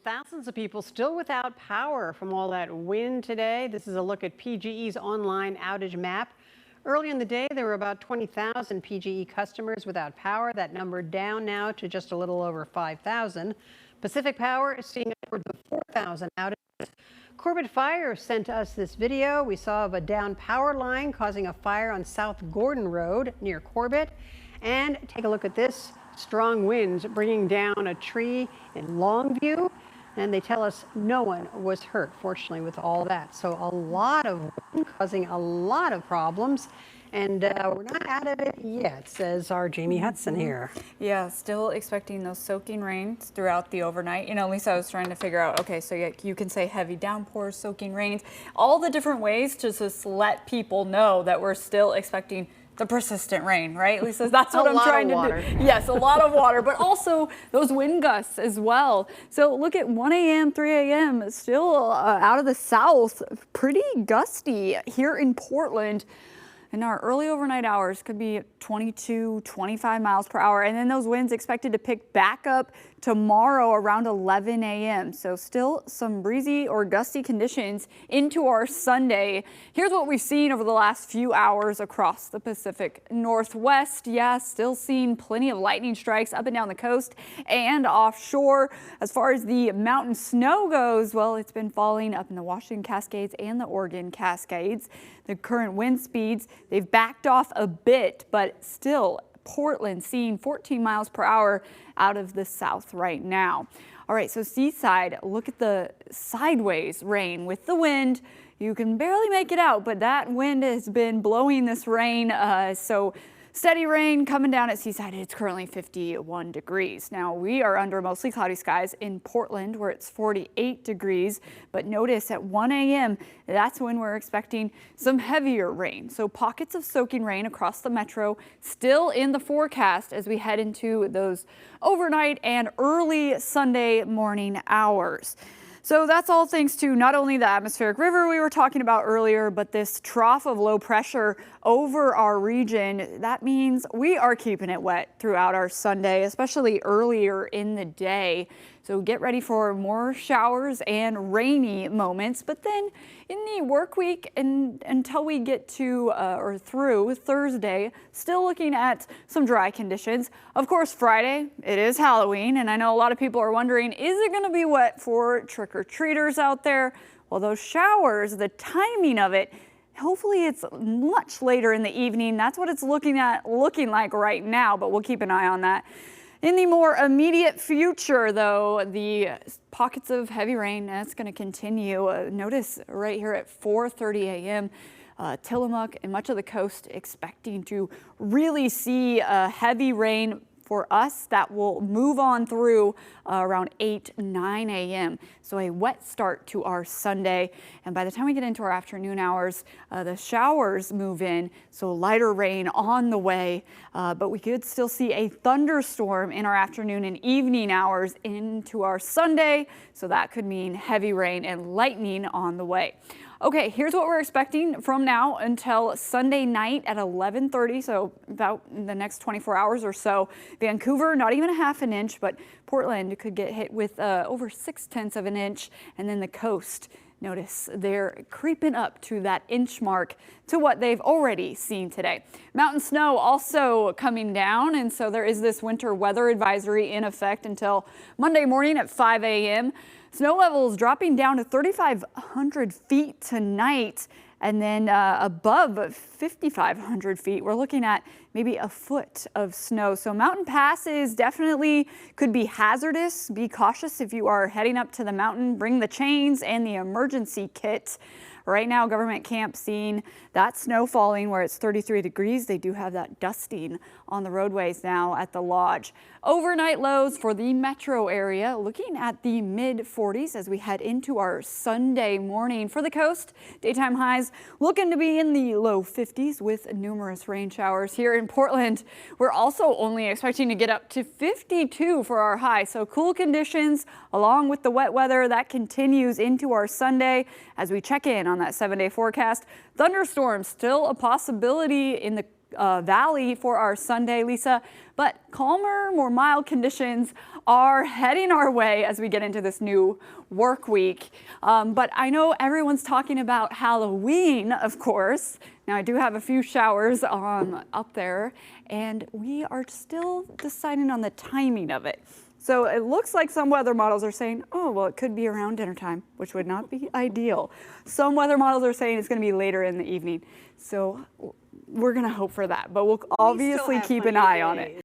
Thousands of people still without power from all that wind today. This is a look at PGE's online outage map. Early in the day, there were about 20,000 PGE customers without power. That number down now to just a little over 5,000. Pacific Power is seeing upwards of 4,000 outages. Corbett Fire sent us this video we saw of a down power line causing a fire on South Gordon Road near Corbett. And take a look at this. Strong winds bringing down a tree in Longview. And they tell us no one was hurt, fortunately, with all that. So a lot of wind causing a lot of problems. And we're not out of it yet, says our Jamie Hudson here. Yeah, still expecting those soaking rains throughout the overnight. You know, Lisa, I was trying to figure out, okay, so you can say heavy downpours, soaking rains, all the different ways to just let people know that we're still expecting the persistent rain, right, Lisa? That's what I'm trying to do. Yes, a lot of water, but also those wind gusts as well. So look at 1 a.m., 3 a.m., still out of the south, pretty gusty here in Portland. And our early overnight hours could be 22, 25 miles per hour. And then those winds expected to pick back up tomorrow around 11 a.m. So still some breezy or gusty conditions into our Sunday. Here's what we've seen over the last few hours across the Pacific Northwest. Yeah, still seeing plenty of lightning strikes up and down the coast and offshore. As far as the mountain snow goes, well, it's been falling up in the Washington Cascades and the Oregon Cascades. The current wind speeds, they've backed off a bit, but still Portland seeing 14 miles per hour out of the south right now. All right, so Seaside, look at the sideways rain with the wind. You can barely make it out, but that wind has been blowing this rain. So steady rain coming down at Seaside. It's currently 51 degrees. Now we are under mostly cloudy skies in Portland where it's 48 degrees. But notice at 1 a.m. that's when we're expecting some heavier rain. So pockets of soaking rain across the metro still in the forecast as we head into those overnight and early Sunday morning hours. So that's all thanks to not only the atmospheric river we were talking about earlier, but this trough of low pressure over our region. That means we are keeping it wet throughout our Sunday, especially earlier in the day. So get ready for more showers and rainy moments. But then in the work week and until we get to or through Thursday, still looking at some dry conditions. Of course, Friday, it is Halloween. And I know a lot of people are wondering, is it going to be wet for trick-or-treaters out there? Well, those showers, the timing of it, hopefully it's much later in the evening. That's what it's looking like right now, but we'll keep an eye on that. In the more immediate future, though, the pockets of heavy rain, that's going to continue. Notice right here at 4:30 a.m., Tillamook and much of the coast expecting to really see heavy rain for us that will move on through around 8, 9 a.m. So a wet start to our Sunday. And by the time we get into our afternoon hours, the showers move in. So lighter rain on the way, but we could still see a thunderstorm in our afternoon and evening hours into our Sunday. So that could mean heavy rain and lightning on the way. Okay, here's what we're expecting from now until Sunday night at 11:30, so about the next 24 hours or so. Vancouver, not even a half an inch, but Portland could get hit with over 0.6 of an inch, and then the coast. Notice they're creeping up to that inch mark to what they've already seen today. Mountain snow also coming down, and so there is this winter weather advisory in effect until Monday morning at 5 a.m. Snow levels dropping down to 3,500 feet tonight, and then above 5,500 feet, we're looking at maybe a foot of snow. So mountain passes definitely could be hazardous. Be cautious if you are heading up to the mountain. Bring the chains and the emergency kit. Right now, government camp seeing that snow falling where it's 33 degrees. They do have that dusting on the roadways now at the lodge. Overnight lows for the metro area, looking at the mid-40s as we head into our Sunday morning. For the coast, daytime highs looking to be in the low 50s with numerous rain showers. Here in Portland, we're also only expecting to get up to 52 for our high. So cool conditions along with the wet weather that continues into our Sunday as we check in on that 7-day forecast. Thunderstorms still a possibility in the Valley for our Sunday, Lisa. But calmer, more mild conditions are heading our way as we get into this new work week. But I know everyone's talking about Halloween, of course. Now, I do have a few showers up there, and we are still deciding on the timing of it. So it looks like some weather models are saying, oh, well, it could be around dinner time, which would not be ideal. Some weather models are saying it's going to be later in the evening. So we're going to hope for that, but we'll obviously keep an eye on it.